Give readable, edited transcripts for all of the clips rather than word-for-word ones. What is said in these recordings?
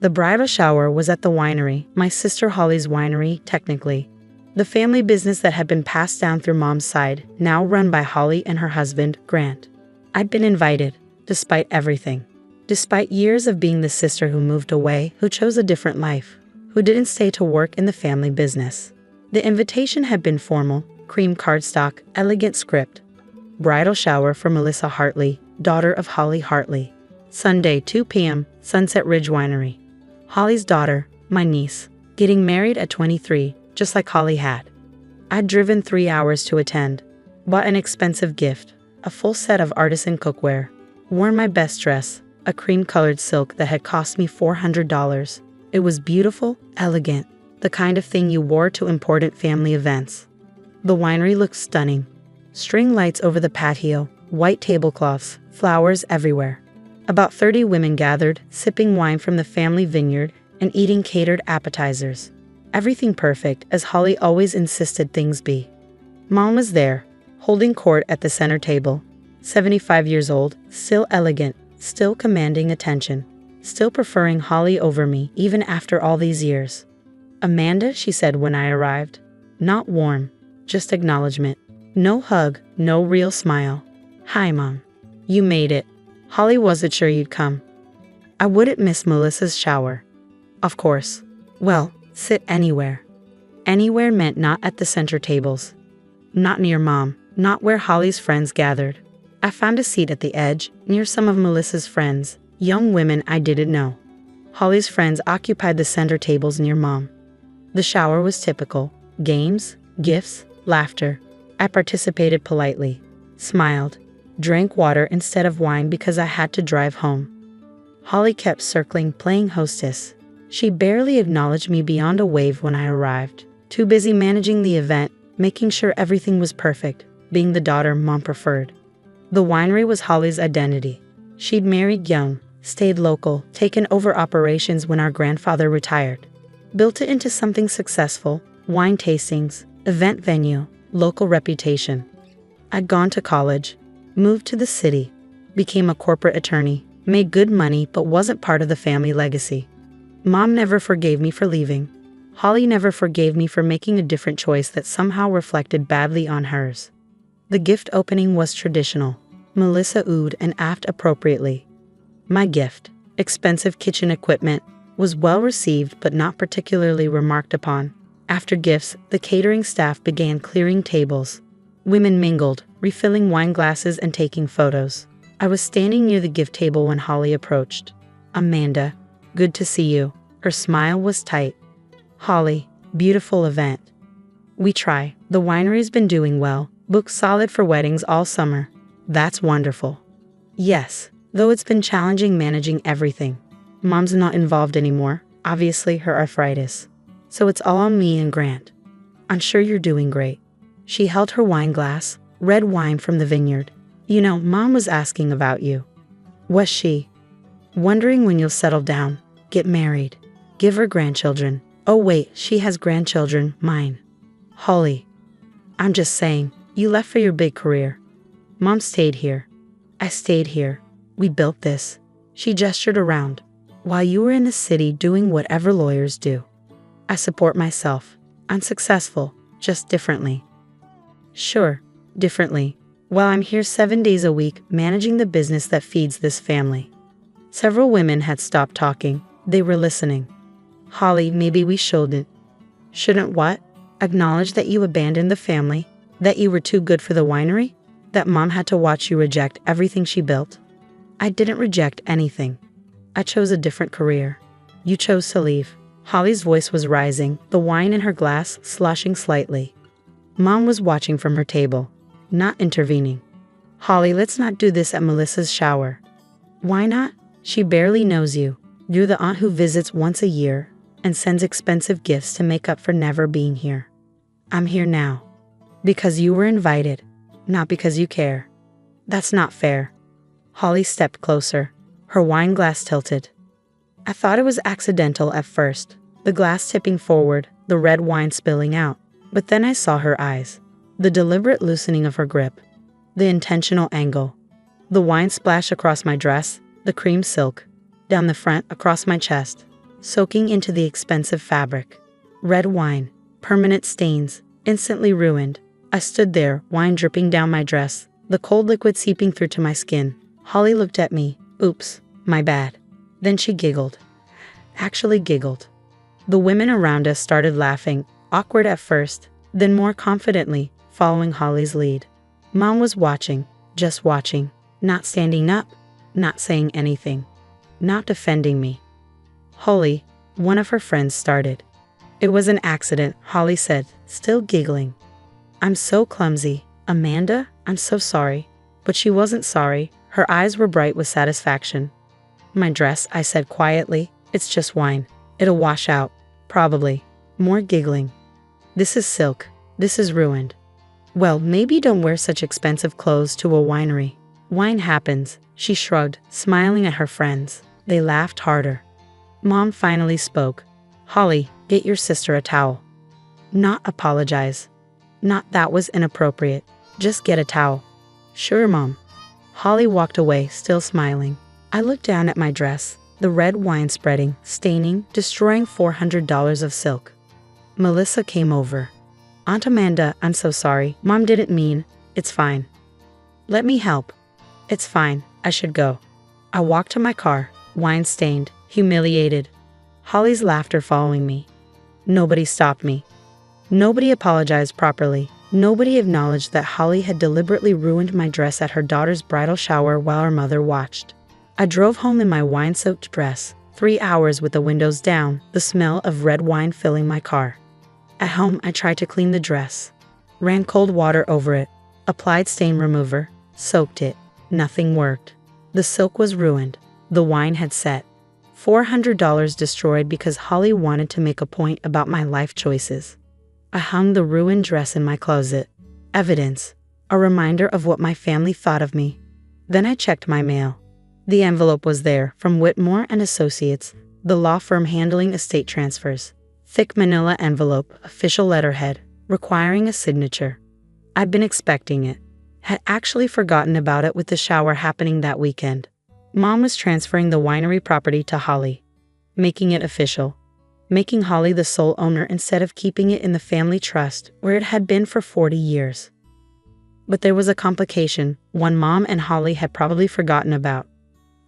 The bridal shower was at the winery, my sister Holly's winery, technically. The family business that had been passed down through Mom's side, now run by Holly and her husband, Grant. I'd been invited, despite everything. Despite years of being the sister who moved away, who chose a different life, who didn't stay to work in the family business. The invitation had been formal, cream cardstock, elegant script. Bridal shower for Melissa Hartley, daughter of Holly Hartley. Sunday, 2 p.m., Sunset Ridge Winery. Holly's daughter, my niece, getting married at 23, just like Holly had. I'd driven 3 hours to attend, bought an expensive gift, a full set of artisan cookware, worn my best dress, a cream-colored silk that had cost me $400. It was beautiful, elegant, the kind of thing you wore to important family events. The winery looked stunning. String lights over the patio, white tablecloths, flowers everywhere. About 30 women gathered, sipping wine from the family vineyard and eating catered appetizers. Everything perfect, as Holly always insisted things be. Mom was there, holding court at the center table. 75 years old, still elegant, still commanding attention, still preferring Holly over me even after all these years. "Amanda," she said when I arrived. Not warm, just acknowledgement. No hug, no real smile. "Hi, Mom. You made it. Holly wasn't sure you'd come." I wouldn't miss Melissa's shower. Of course. Well, sit anywhere. Anywhere meant not at the center tables. Not near Mom, not where Holly's friends gathered. I found a seat at the edge, near some of Melissa's friends, young women I didn't know. Holly's friends occupied the center tables near Mom. The shower was typical. Games, gifts, laughter. I participated politely, smiled, drank water instead of wine because I had to drive home. Holly kept circling, playing hostess. She barely acknowledged me beyond a wave when I arrived, too busy managing the event, making sure everything was perfect, being the daughter Mom preferred. The winery was Holly's identity. She'd married young, stayed local, taken over operations when our grandfather retired. Built it into something successful, wine tastings, event venue, local reputation. I'd gone to college, moved to the city, became a corporate attorney, made good money but wasn't part of the family legacy. Mom never forgave me for leaving. Holly never forgave me for making a different choice that somehow reflected badly on hers. The gift opening was traditional. Melissa oohed and ahed appropriately. My gift, expensive kitchen equipment, was well received but not particularly remarked upon. After gifts, the catering staff began clearing tables. Women mingled, refilling wine glasses and taking photos. I was standing near the gift table when Holly approached. "Amanda, good to see you." Her smile was tight. "Holly, beautiful event." "We try. The winery's been doing well, booked solid for weddings all summer." "That's wonderful." "Yes, though it's been challenging managing everything. Mom's not involved anymore, obviously her arthritis. So it's all on me and Grant. I'm sure you're doing great." She held her wine glass, red wine from the vineyard. "You know, Mom was asking about you." "Was she?" "Wondering when you'll settle down, get married, give her grandchildren." "Oh wait, she has grandchildren, mine." "Holly, I'm just saying, you left for your big career. Mom stayed here. I stayed here. We built this." She gestured around. "While you were in the city doing whatever lawyers do. I support myself. I'm successful, just differently." "Sure, differently. While I'm here 7 days a week managing the business that feeds this family." Several women had stopped talking. They were listening. "Holly, maybe we shouldn't." "Shouldn't what?" "Acknowledge that you abandoned the family, that you were too good for the winery, that Mom had to watch you reject everything she built." "I didn't reject anything. I chose a different career. You chose to leave." Holly's voice was rising, the wine in her glass sloshing slightly. Mom was watching from her table, not intervening. "Holly, let's not do this at Melissa's shower." "Why not? She barely knows you. You're the aunt who visits once a year and sends expensive gifts to make up for never being here." "I'm here now. Because you were invited, not because you care." "That's not fair." Holly stepped closer, her wine glass tilted. I thought it was accidental at first, the glass tipping forward, the red wine spilling out. But then I saw her eyes, the deliberate loosening of her grip, the intentional angle. The wine splash across my dress, the cream silk, down the front, across my chest. soaking into the expensive fabric. Red wine, permanent stains, instantly ruined. I stood there, wine dripping down my dress, the cold liquid seeping through to my skin. Holly looked at me. Oops, my bad. Then she giggled. Actually giggled. The women around us started laughing, awkward at first, then more confidently, following Holly's lead. Mom was watching, just watching, not standing up, not saying anything, not defending me. Holly, one of her friends started. It was an accident, Holly said, still giggling. I'm so clumsy. Amanda, I'm so sorry. But she wasn't sorry. Her eyes were bright with satisfaction. My dress, I said quietly, it's just wine. It'll wash out. Probably. More giggling. This is silk. This is ruined. Well, maybe don't wear such expensive clothes to a winery. Wine happens, she shrugged, smiling at her friends. They laughed harder. Mom finally spoke. Holly, get your sister a towel. Not apologize. Not that was inappropriate. Just get a towel. Sure, Mom. Holly walked away, still smiling. I looked down at my dress, the red wine spreading, staining, destroying $400 of silk. Melissa came over. Aunt Amanda, I'm so sorry. Mom didn't mean. It's fine. Let me help. It's fine. I should go. I walked to my car, wine-stained, humiliated. Holly's laughter following me. Nobody stopped me. Nobody apologized properly. Nobody acknowledged that Holly had deliberately ruined my dress at her daughter's bridal shower while her mother watched. I drove home in my wine-soaked dress, 3 hours with the windows down, the smell of red wine filling my car. At home, I tried to clean the dress. Ran cold water over it, applied stain remover, soaked it. Nothing worked. The silk was ruined. The wine had set. $400 destroyed because Holly wanted to make a point about my life choices. I hung the ruined dress in my closet. Evidence. A reminder of what my family thought of me. Then I checked my mail. The envelope was there, from Whitmore and Associates, the law firm handling estate transfers. Thick manila envelope, official letterhead, requiring a signature. I'd been expecting it. Had actually forgotten about it with the shower happening that weekend. Mom was transferring the winery property to Holly. Making it official. Making Holly the sole owner instead of keeping it in the family trust, where it had been for 40 years. But there was a complication, one Mom and Holly had probably forgotten about.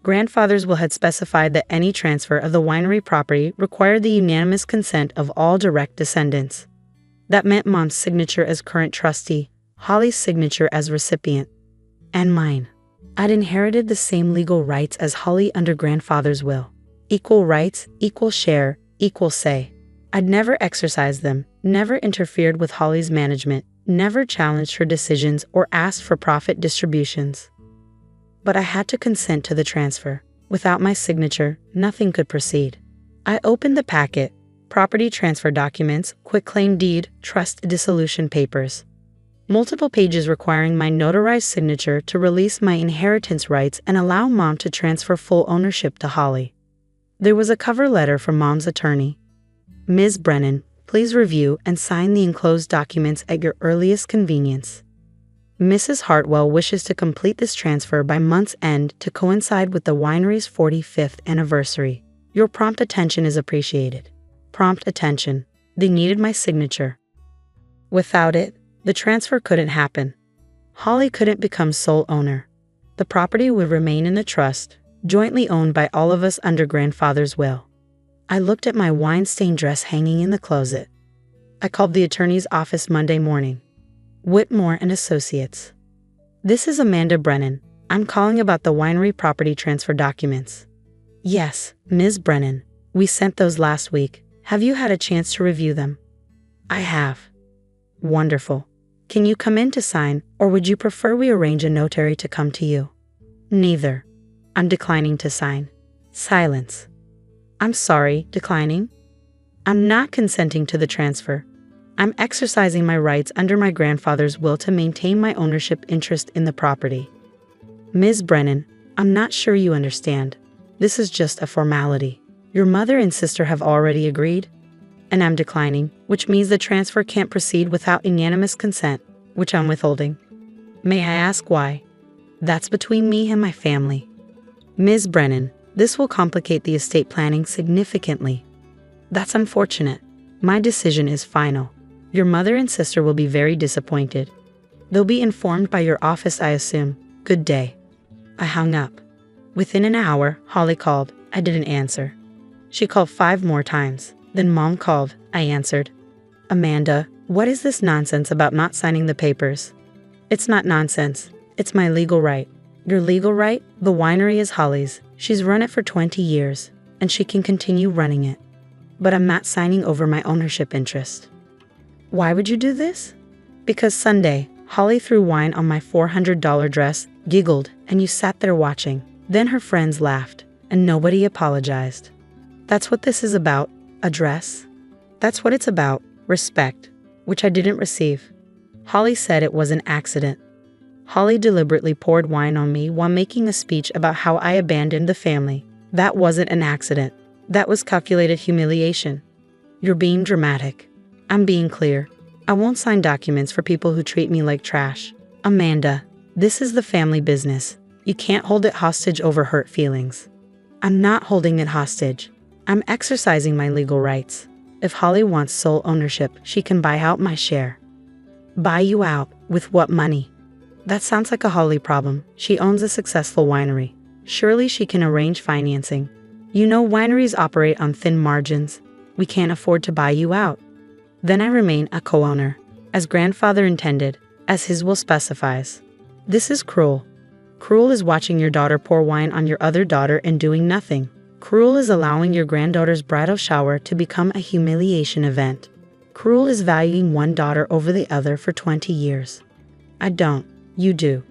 Grandfather's will had specified that any transfer of the winery property required the unanimous consent of all direct descendants. That meant Mom's signature as current trustee, Holly's signature as recipient, and mine. I'd inherited the same legal rights as Holly under grandfather's will. Equal rights, equal share, equal say. I'd never exercised them, never interfered with Holly's management, never challenged her decisions or asked for profit distributions. But I had to consent to the transfer. Without my signature, nothing could proceed. I opened the packet, property transfer documents, quitclaim deed, trust dissolution papers. Multiple pages requiring my notarized signature to release my inheritance rights and allow Mom to transfer full ownership to Holly. There was a cover letter from Mom's attorney. Ms. Brennan, please review and sign the enclosed documents at your earliest convenience. Mrs. Hartwell wishes to complete this transfer by month's end to coincide with the winery's 45th anniversary. Your prompt attention is appreciated. Prompt attention. They needed my signature. Without it, the transfer couldn't happen. Holly couldn't become sole owner. The property would remain in the trust, jointly owned by all of us under grandfather's will. I looked at my wine-stained dress hanging in the closet. I called the attorney's office Monday morning. Whitmore and Associates. This is Amanda Brennan. I'm calling about the winery property transfer documents. Yes, Ms. Brennan. We sent those last week. Have you had a chance to review them? I have. Wonderful. Can you come in to sign, or would you prefer we arrange a notary to come to you? Neither. I'm declining to sign. Silence. I'm sorry, declining? I'm not consenting to the transfer. I'm exercising my rights under my grandfather's will to maintain my ownership interest in the property. Ms. Brennan, I'm not sure you understand. This is just a formality. Your mother and sister have already agreed, and I'm declining, which means the transfer can't proceed without unanimous consent, which I'm withholding. May I ask why? That's between me and my family. Ms. Brennan, This will complicate the estate planning significantly. That's unfortunate. My decision is final. Your mother and sister will be very disappointed. They'll be informed by your office, I assume. Good day. I hung up. Within an hour, Holly called. I didn't answer. She called 5 more times. Then Mom called. I answered. Amanda, what is this nonsense about not signing the papers? It's not nonsense. It's my legal right. Your legal right? The winery is Holly's. She's run it for 20 years, and she can continue running it. But I'm not signing over my ownership interest. Why would you do this? Because Sunday, Holly threw wine on my $400 dress, giggled, and you sat there watching. Then her friends laughed, and nobody apologized. That's what this is about, a dress. That's what it's about, respect, which I didn't receive. Holly said it was an accident. Holly deliberately poured wine on me while making a speech about how I abandoned the family. That wasn't an accident. That was calculated humiliation. You're being dramatic. I'm being clear. I won't sign documents for people who treat me like trash. Amanda, this is the family business. You can't hold it hostage over hurt feelings. I'm not holding it hostage. I'm exercising my legal rights. If Holly wants sole ownership, she can buy out my share. Buy you out? With what money? That sounds like a Holly problem. She owns a successful winery. Surely she can arrange financing. You know wineries operate on thin margins. We can't afford to buy you out. Then I remain a co-owner, as grandfather intended, as his will specifies. This is cruel. Cruel is watching your daughter pour wine on your other daughter and doing nothing. Cruel is allowing your granddaughter's bridal shower to become a humiliation event. Cruel is valuing one daughter over the other for 20 years. I don't. You do.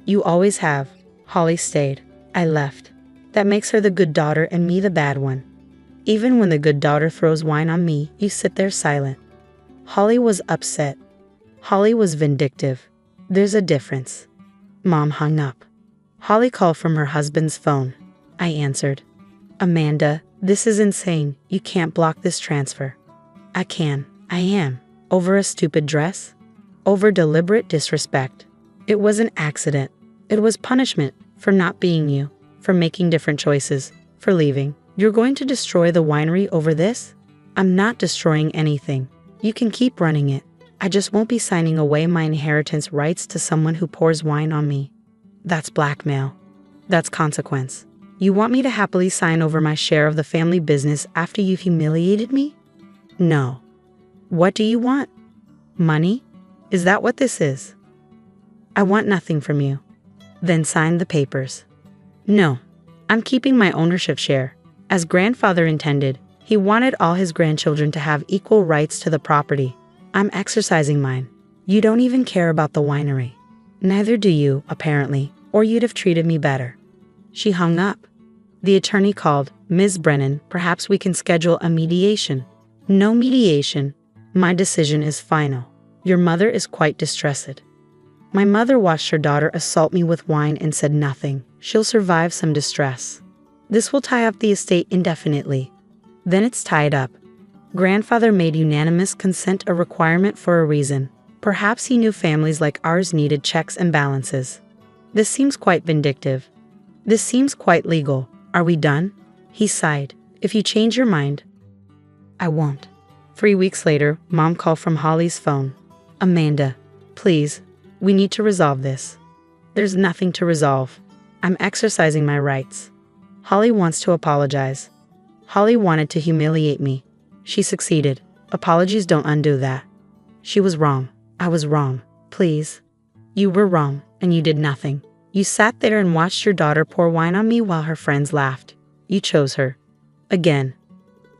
You always have. Holly stayed. I left. That makes her the good daughter and me the bad one. Even when the good daughter throws wine on me, you sit there silent. Holly was upset. Holly was vindictive. There's a difference. Mom hung up. Holly called from her husband's phone. I answered. Amanda, this is insane. You can't block this transfer. I can. I am. Over a stupid dress? Over deliberate disrespect. It was an accident. It was punishment for not being you, for making different choices, for leaving. You're going to destroy the winery over this? I'm not destroying anything. You can keep running it. I just won't be signing away my inheritance rights to someone who pours wine on me. That's blackmail. That's consequence. You want me to happily sign over my share of the family business after you've humiliated me? No. What do you want? Money? Is that what this is? I want nothing from you. Then sign the papers. No. I'm keeping my ownership share. As grandfather intended, he wanted all his grandchildren to have equal rights to the property. I'm exercising mine. You don't even care about the winery. Neither do you, apparently, or you'd have treated me better. She hung up. The attorney called. Ms. Brennan, perhaps we can schedule a mediation. No mediation. My decision is final. Your mother is quite distressed. My mother watched her daughter assault me with wine and said nothing. She'll survive some distress. This will tie up the estate indefinitely. Then it's tied up. Grandfather made unanimous consent a requirement for a reason. Perhaps he knew families like ours needed checks and balances. This seems quite vindictive. This seems quite legal. Are we done? He sighed. If you change your mind, I won't. 3 weeks later, Mom called from Holly's phone. Amanda, please, we need to resolve this. There's nothing to resolve. I'm exercising my rights. Holly wants to apologize. Holly wanted to humiliate me. She succeeded. Apologies don't undo that. She was wrong. I was wrong. Please. You were wrong, and you did nothing. You sat there and watched your daughter pour wine on me while her friends laughed. You chose her. Again.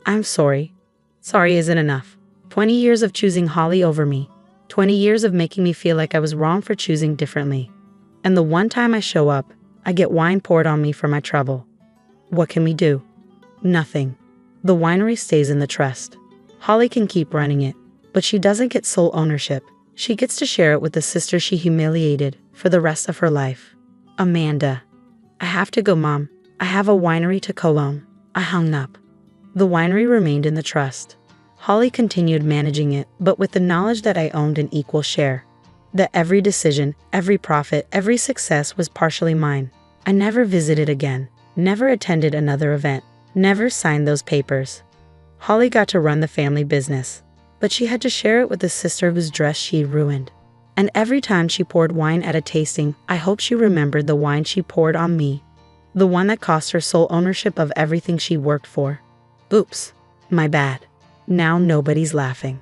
I'm sorry. Sorry isn't enough. 20 years of choosing Holly over me. 20 years of making me feel like I was wrong for choosing differently. And the one time I show up, I get wine poured on me for my trouble. What can we do? Nothing. The winery stays in the trust. Holly can keep running it, but she doesn't get sole ownership. She gets to share it with the sister she humiliated for the rest of her life. Amanda. I have to go, Mom. I have a winery to co-own. I hung up. The winery remained in the trust. Holly continued managing it, but with the knowledge that I owned an equal share. That every decision, every profit, every success was partially mine. I never visited again. never attended another event, never signed those papers. Holly got to run the family business, but she had to share it with the sister whose dress she ruined. And every time she poured wine at a tasting, I hope she remembered the wine she poured on me. The one that cost her sole ownership of everything she worked for. Oops, my bad. Now nobody's laughing.